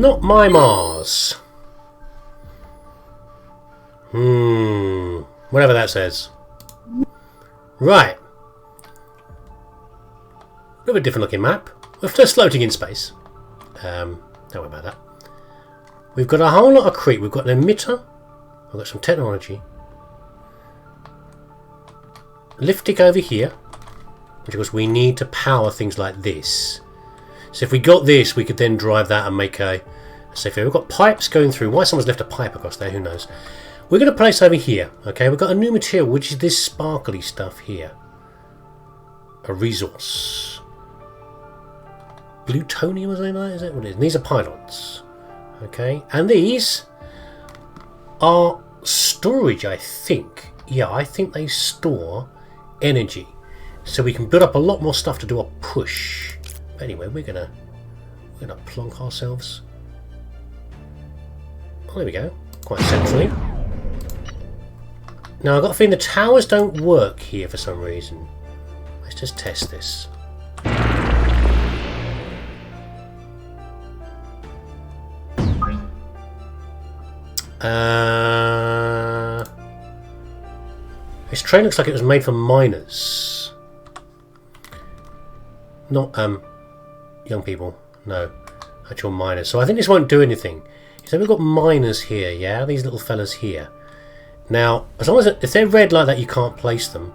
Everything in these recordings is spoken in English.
Not my Mars. Whatever that says. Right. Bit of a different looking map. We're just floating in space. Don't worry about that. We've got a whole lot of creep. We've got an emitter. We've got some technology. Lifting over here. Which of course we need to power things like this. So if we got this, we could then drive that and make a safe area. We've got pipes going through. Why someone's left a pipe across there, who knows. We're going to place over here. Okay, we've got a new material, which is this sparkly stuff here. A resource. Plutonium or something like that, is it? What it is? And these are pylons. Okay, and these are storage, I think. Yeah, I think they store energy. So we can build up a lot more stuff to do a push. But anyway, we're gonna plonk ourselves. Oh, there we go. Quite centrally. Now I've got a feeling the towers don't work here for some reason. Let's just test this. This train looks like it was made for miners. Not young people, no, actual miners. So I think this won't do anything. So we've got miners here, yeah, these little fellas here. Now, as long as if they're red like that, you can't place them.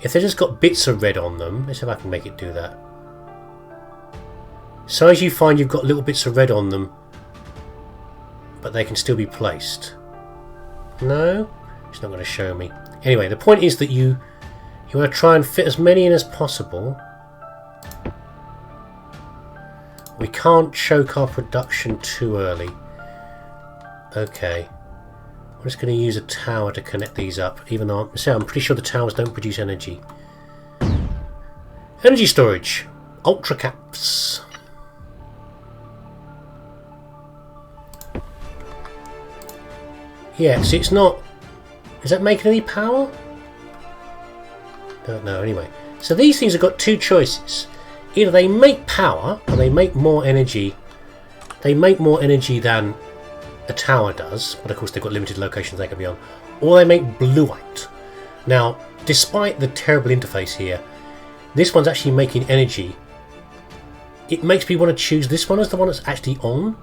If they've just got bits of red on them, let's see if I can make it do that. So as you find, you've got little bits of red on them, but they can still be placed. No, it's not going to show me. Anyway, the point is that you want to try and fit as many in as possible. We can't choke our production too early. Okay. I'm just going to use a tower to connect these up, even though I'm pretty sure the towers don't produce energy. Energy storage. Ultra caps. Yeah, see, it's not... Is that making any power? Don't know, anyway. So these things have got two choices. Either they make power, or they make more energy. They make more energy than a tower does, but of course they've got limited locations they can be on. Or they make bluite. Now, despite the terrible interface here, this one's actually making energy. It makes me want to choose this one as the one that's actually on.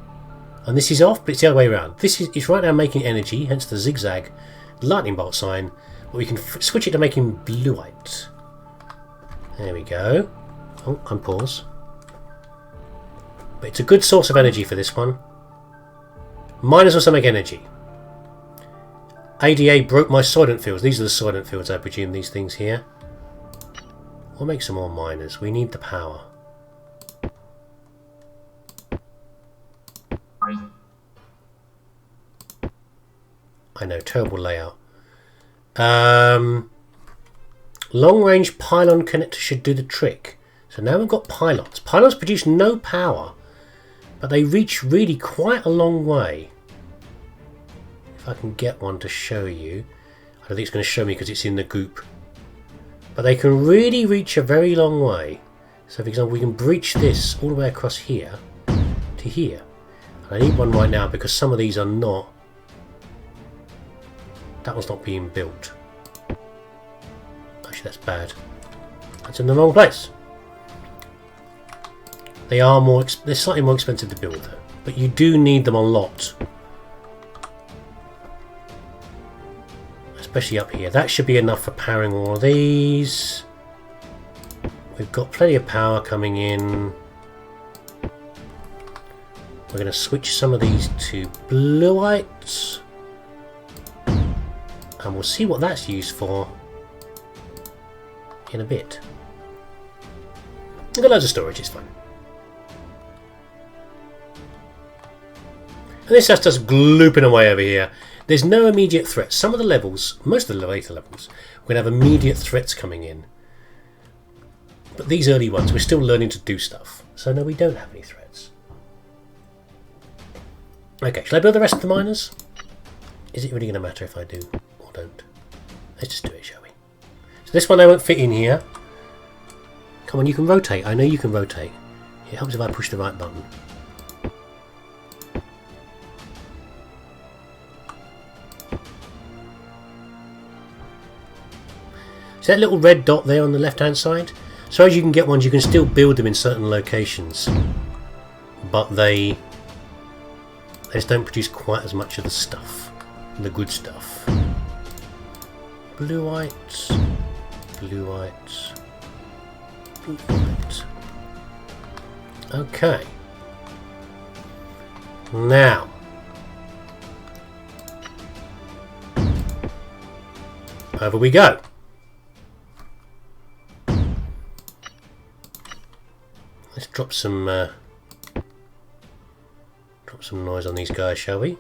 And this is off, but it's the other way around. It's right now making energy, hence the zigzag lightning bolt sign. But we can switch it to making bluite. There we go. Oh, unpause. But it's a good source of energy for this one. Miners also make energy. ADA broke my soylent fields. These are the soylent fields, I presume, these things here. We'll make some more miners. We need the power. I know, terrible layout. Long range pylon connector should do the trick. So now we've got pylons. Pylons produce no power, but they reach really quite a long way. If I can get one to show you. I don't think it's going to show me because it's in the goop. But they can really reach a very long way. So for example, we can breach this all the way across here to here. And I need one right now because some of these are not... That one's not being built. Actually, that's bad. That's in the wrong place. They are more. They're slightly more expensive to build, though. But you do need them a lot, especially up here. That should be enough for powering all of these. We've got plenty of power coming in. We're going to switch some of these to bluite. And we'll see what that's used for in a bit. We've got loads of storage, it's fine. And this just us glooping away over here. There's no immediate threats. Some of the levels, most of the later levels, we're going to have immediate threats coming in. But these early ones, we're still learning to do stuff. So no, we don't have any threats. Okay, shall I build the rest of the miners? Is it really going to matter if I do? Don't. Let's just do it, shall we? So this one I won't fit in here. Come on, you can rotate. I know you can rotate. It helps if I push the right button. See that little red dot there on the left hand side? So as you can get ones, you can still build them in certain locations, but they just don't produce quite as much of the stuff, the good stuff. Blue white, blue white, blue white. Okay. Now, over we go. Let's drop some noise on these guys, shall we?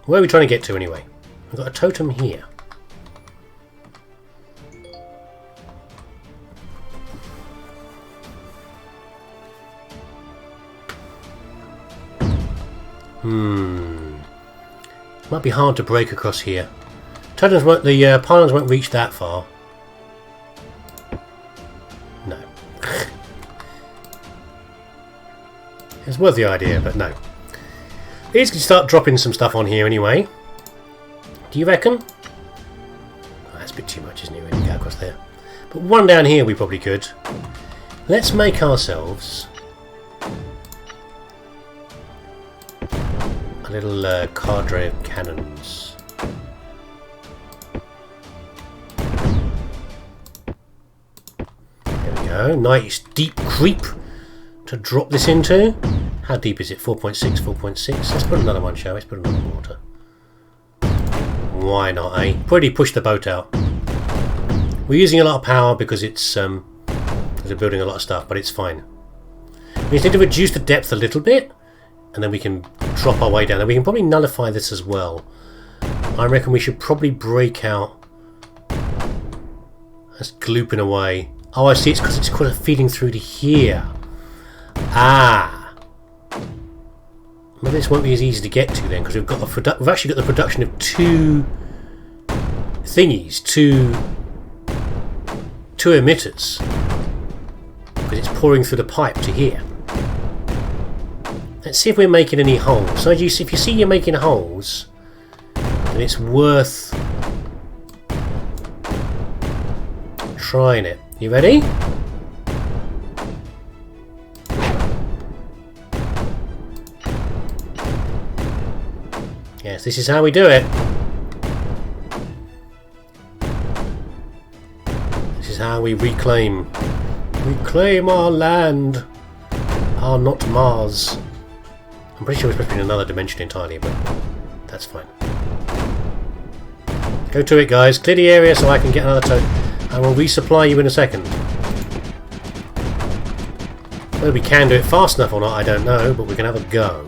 Where are we trying to get to anyway? We've got a totem here. Might be hard to break across here. Totems won't, the pylons won't reach that far. No. It's worth the idea, but no. These can start dropping some stuff on here anyway. Do you reckon? Oh, that's a bit too much, isn't it, when you go across there? But one down here we probably could. Let's make ourselves a little cadre of cannons. There we go. Nice deep creep to drop this into. How deep is it? 4.6, 4.6. Let's put another one, shall we? Let's put another mortar. Why not, eh? Pretty push the boat out. We're using a lot of power because it's because we're building a lot of stuff, but it's fine. We just need to reduce the depth a little bit, and then we can drop our way down. And we can probably nullify this as well. I reckon we should probably break out. That's glooping away. Oh, I see. It's because it's kind of feeding through to here. Ah. Maybe this won't be as easy to get to then, because we've actually got the production of two thingies, two emitters, because it's pouring through the pipe to here. Let's see if we're making any holes. So if you see you're making holes, then it's worth trying it. You ready? Yes, this is how we do it. This is how we reclaim our land, our not Mars. I'm pretty sure we're supposed to be in another dimension entirely, but that's fine. Go to it, guys. Clear the area so I can get another totem. I will resupply you in a second. Whether we can do it fast enough or not, I don't know, but we can have a go.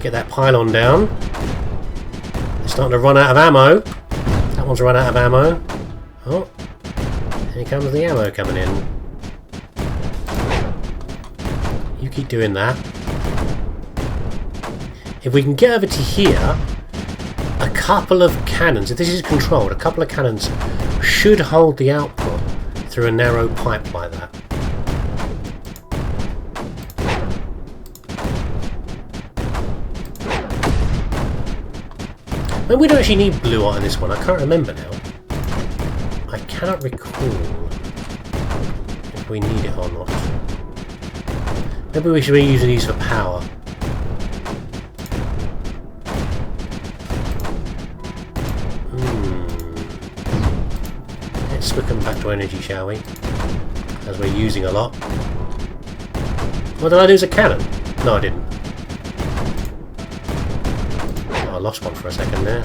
Get that pylon down. It's starting to run out of ammo. That one's run out of ammo. Oh, here comes the ammo coming in. You keep doing that. If we can get over to here, a couple of cannons, if this is controlled, a couple of cannons should hold the output through a narrow pipe like that. And we don't actually need blue art in this one, I can't remember now. I cannot recall if we need it or not. Maybe we should be using these for power. Let's switch them back to energy, shall we? As we're using a lot. What did I lose? A cannon? No, I didn't. I lost one for a second there.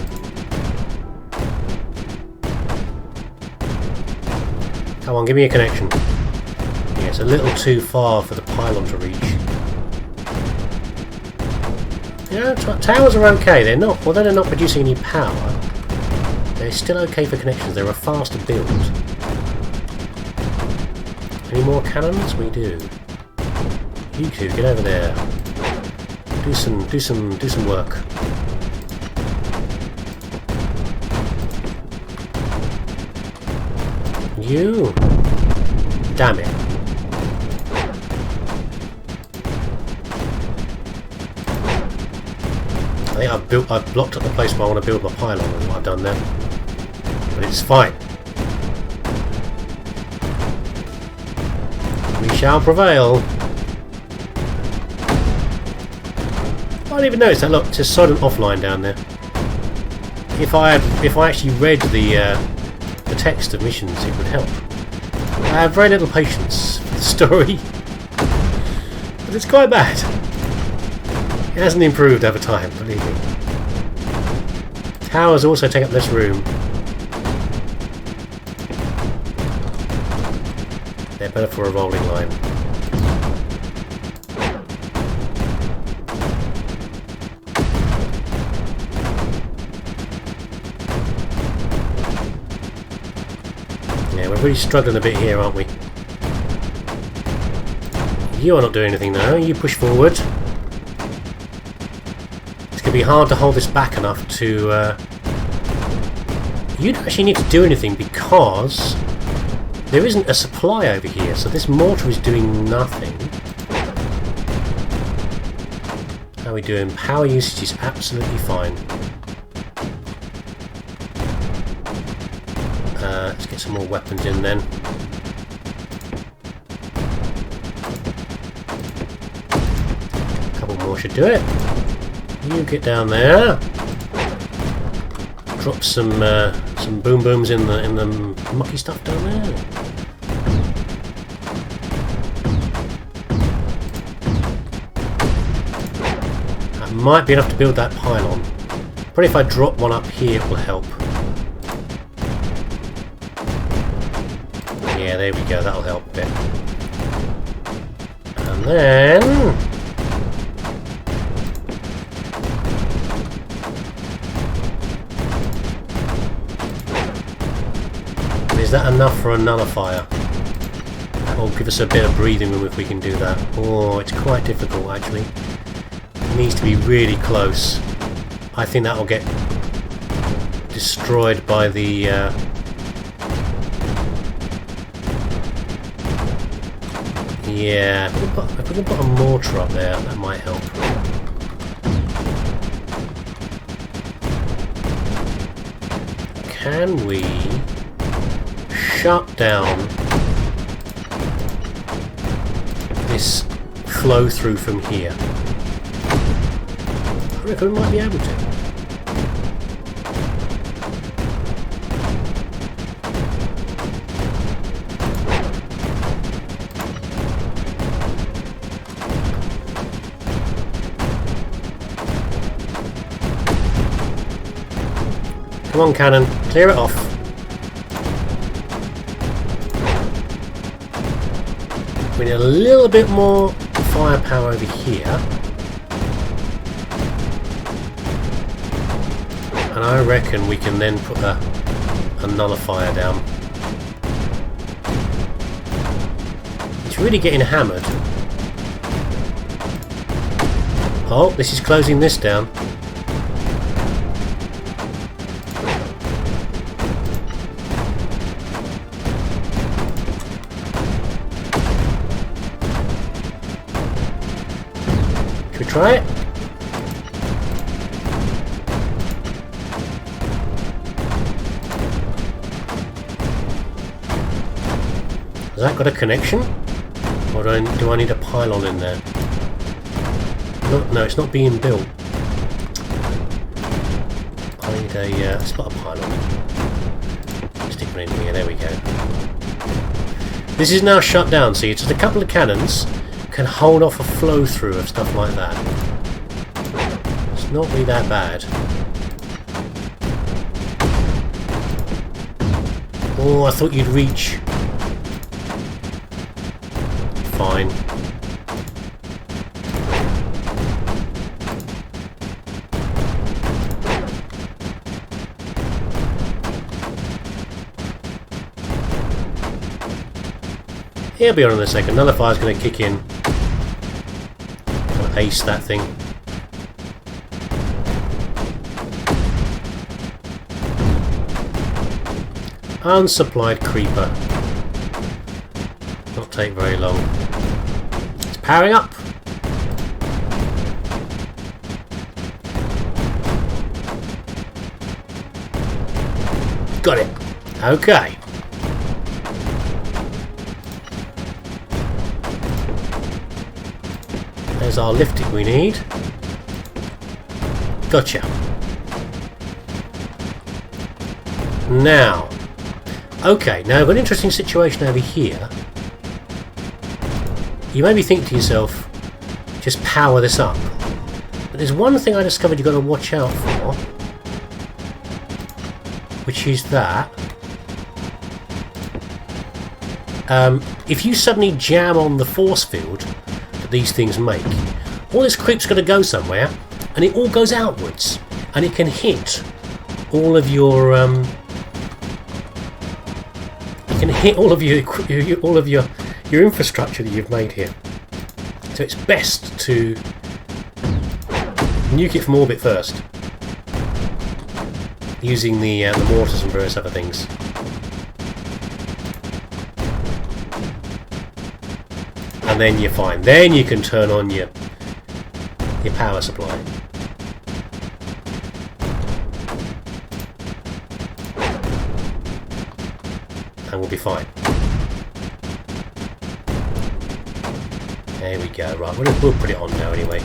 Come on, give me a connection. Yeah, it's a little too far for the pylon to reach. Yeah, towers are okay. They're not, although they're not producing any power, they're still okay for connections. They're a faster build. Any more cannons? We do. You two, get over there. Do some work. You! Damn it. think I've blocked up the place where I want to build my pylon and what I've done there. But it's fine. We shall prevail. I didn't even notice that. Look, it's a silent offline down there. If I actually read the text of missions, it would help. I have very little patience for the story, but it's quite bad. It hasn't improved over time, believe me. Towers also take up less room. They're better for a rolling line. Yeah, we're really struggling a bit here, aren't we? You are not doing anything now. You push forward. It's going to be hard to hold this back enough to... You don't actually need to do anything because there isn't a supply over here, so this mortar is doing nothing. How are we doing? Power usage is absolutely fine. Let's get some more weapons in then. A couple more should do it. You get down there. Drop some boom booms in the mucky stuff down there. That might be enough to build that pylon. Probably if I drop one up here it will help. Yeah, there we go, that'll help a bit. And then... is that enough for a nullifier? That will give us a bit of breathing room if we can do that. Oh, it's quite difficult actually. It needs to be really close. I think that will get destroyed by the... yeah, if we can put a mortar up there, that might help. Can we shut down this flow through from here? I reckon we might be able to. Come on, cannon, clear it off. We need a little bit more firepower over here. And I reckon we can then put a nullifier down. It's really getting hammered. Oh, this is closing this down. Try it. Has that got a connection? Or do I need a pylon in there? No, it's not being built. I need a... let's put a pylon in. Stick one in here, there we go. This is now shut down, see, just a couple of cannons can hold off a flow through of stuff like that. It's not really that bad. Oh, I thought you'd reach. Fine. He'll be on in a second. Nullifier's going to kick in. Ace that thing. Unsupplied creeper. Not take very long. It's powering up. Got it. Okay. There's our lifting we need. Gotcha. Now. Okay, now I've got an interesting situation over here. You maybe think to yourself, just power this up. But there's one thing I discovered you've got to watch out for, which is that if you suddenly jam on the force field that these things make, all this creep's got to go somewhere, and it all goes outwards, and it can hit all of your your infrastructure that you've made here. So it's best to nuke it from orbit first, using the mortars and various other things. And then you're fine. Then you can turn on your power supply. And we'll be fine. There we go. Right, we'll put it on now anyway.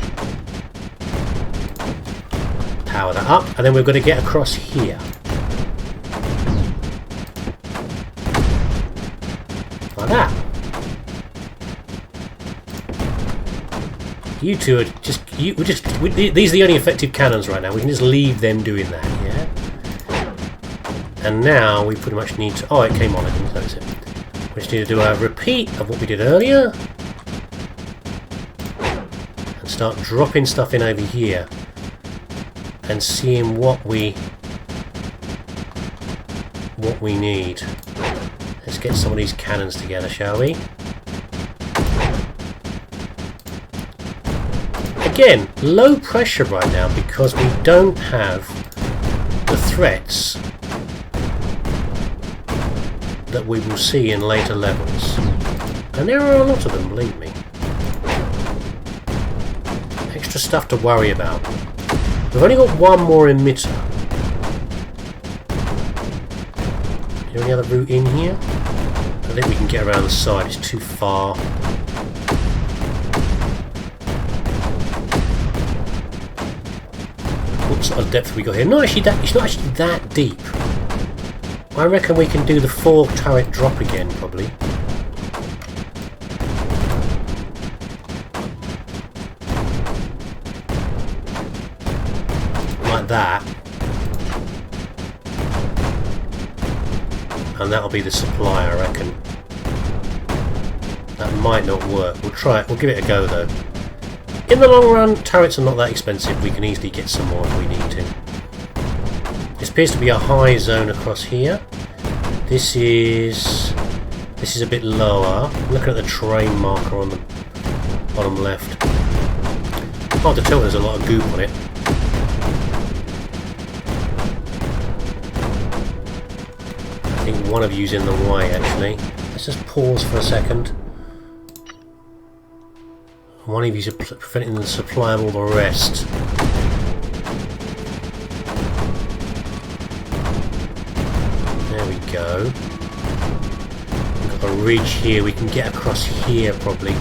Power that up, and then we've got to get across here. Like that. You two are just... these are the only effective cannons right now. We can just leave them doing that, yeah? And now we pretty much need to... Oh, it came on. I didn't notice it. We just need to do a repeat of what we did earlier. And start dropping stuff in over here. And seeing what we need. Let's get some of these cannons together, shall we? Again, low pressure right now because we don't have the threats that we will see in later levels. And there are a lot of them, believe me. Extra stuff to worry about. We've only got one more emitter. Is there any other route in here? I think we can get around the side, it's too far. What sort of depth have we got here? Not actually that, it's not actually that deep. I reckon we can do the 4 turret drop again, probably. Like that. And that'll be the supply, I reckon. That might not work. We'll try it. We'll give it a go, though. In the long run, turrets are not that expensive. We can easily get some more if we need to. This appears to be a high zone across here. This is a bit lower. I'm looking at the terrain marker on the bottom left. Hard to tell, there's a lot of goop on it. I think one of you's in the way, actually. Let's just pause for a second. One of you's preventing the supply of all the rest. There we go. We've got a ridge here, we can get across here probably.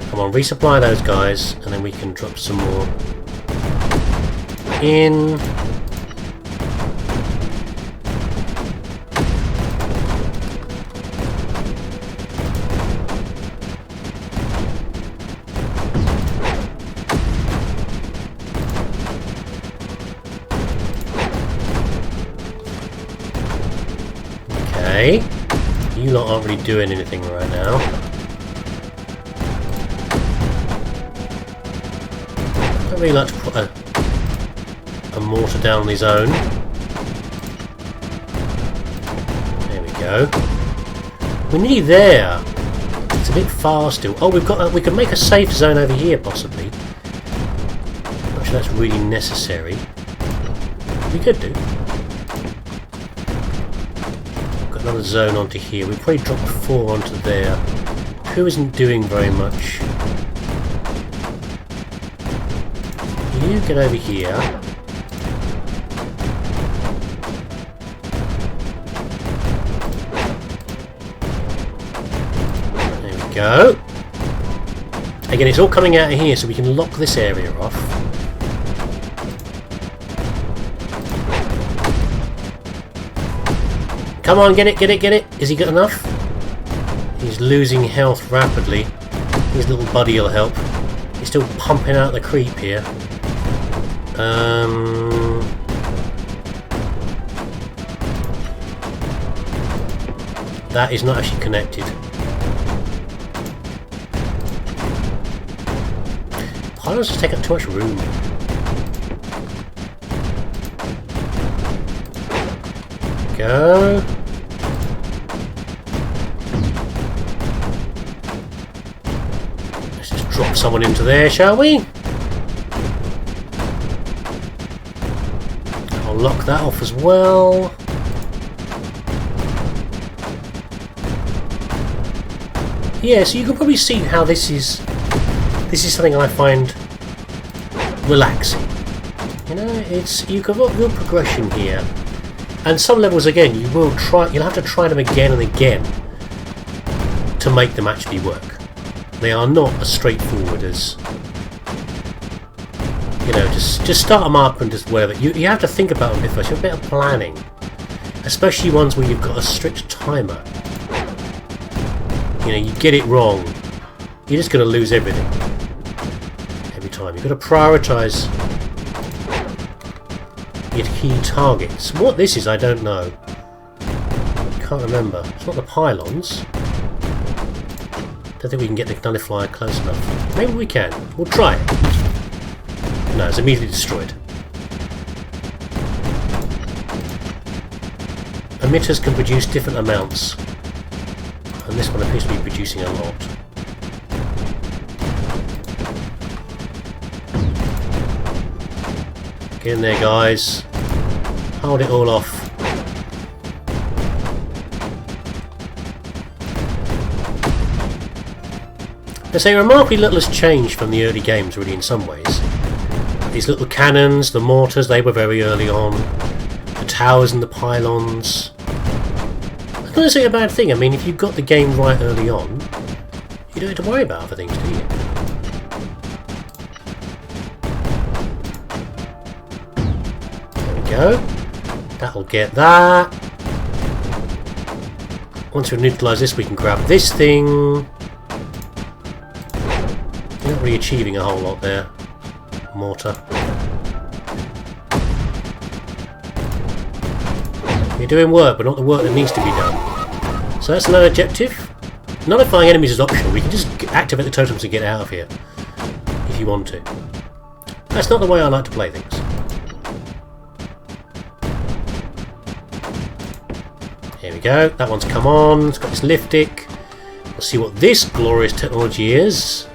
Come on, resupply those guys, and then we can drop some more in. You lot aren't really doing anything right now. I don't really like to put a mortar down on his own. There we go. We're nearly there. It's a bit far still. Oh, we can make a safe zone over here possibly. Not sure that's really necessary. We could do. Another zone onto here. We probably dropped 4 onto there. Who isn't doing very much? you get over here. There we go. Again, it's all coming out of here, so we can lock this area off. Come on, get it, get it, get it! Is he got enough? He's losing health rapidly. His little buddy will help. He's still pumping out the creep here. That is not actually connected. Pylons just take up too much room. Go. Let's just drop someone into there, shall we? I'll lock that off as well. Yeah, so you can probably see how this is something I find relaxing. You know, you've got real progression here. And some levels, again, you'll have to try them again and again to make them actually work. They are not as straightforward as, you know, just start them up and just whatever. You have to think about them first. You have a bit of planning, especially ones where you've got a strict timer. You know, you get it wrong, you're just going to lose everything every time. You've got to prioritise your key targets. What this is, I don't know. Can't remember. It's not the pylons. Don't think we can get the nullifier close enough. Maybe we can. We'll try it. No, it's immediately destroyed. Emitters can produce different amounts, and this one appears to be producing a lot. Get in there, guys. Hold it all off. They say remarkably little has changed from the early games, really, in some ways. These little cannons, the mortars, they were very early on. The towers and the pylons. That's not necessarily a bad thing. I mean, if you got the game right early on, you don't have to worry about other things, do you? Go. That'll get that. Once we've neutralised this, we can grab this thing. You're not really achieving a whole lot there, mortar. You're doing work, but not the work that needs to be done. So that's another objective. Nullifying enemies is optional. We can just activate the totems and get out of here if you want to. That's not the way I like to play things. Here we go, that one's come on, it's got this liftic. We'll see what this glorious technology is.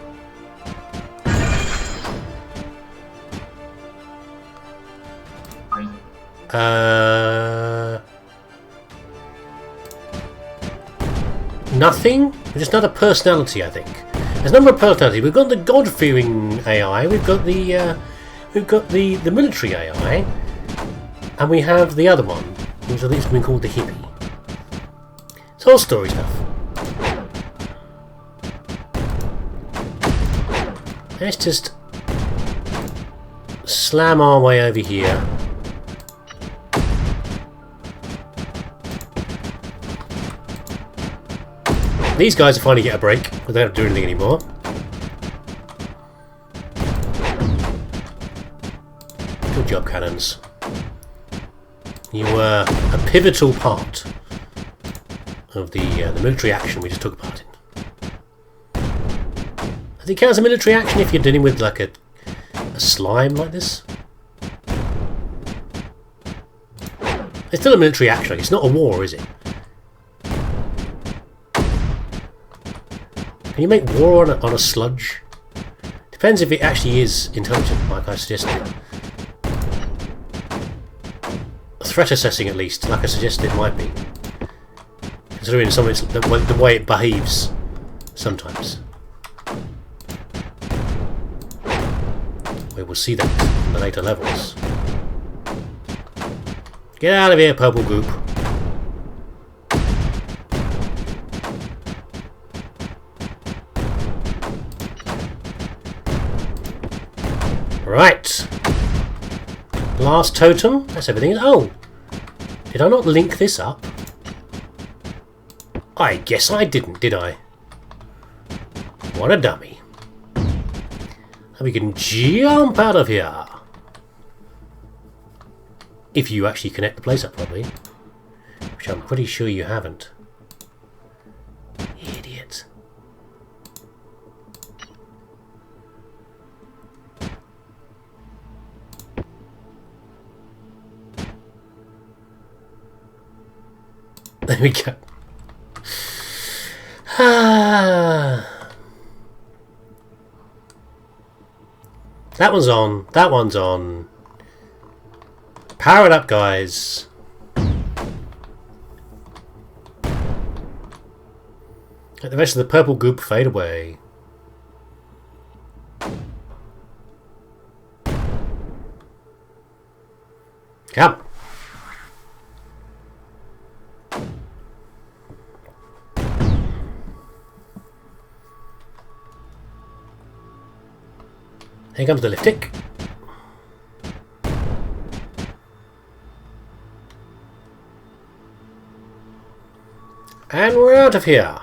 Nothing? Just another personality, I think. There's a number of personalities. We've got the God-fearing AI, we've got the military AI, and we have the other one, which I think has been called the hippie. It's all story stuff. Let's just slam our way over here. These guys are finally get a break, but they don't do anything anymore. Good job, cannons. You were a pivotal part of the military action we just took part in. I think it counts as a military action if you're dealing with like a slime like this. It's still a military action. It's not a war, is it? Can you make war on a sludge? Depends if it actually is intelligent, like I suggested. Threat assessing, at least, like I suggested it might be. Considering some of it's the way it behaves sometimes. We will see that in the later levels. Get out of here, purple goop. Right. Last totem. That's everything. Oh! Did I not link this up? I guess I didn't, did I? What a dummy. And we can jump out of here. If you actually connect the place up properly. Which I'm pretty sure you haven't. Idiot. There we go. That one's on. That one's on. Power it up, guys. Let the rest of the purple goop fade away. Come. Here comes the lift tick. And we're out of here.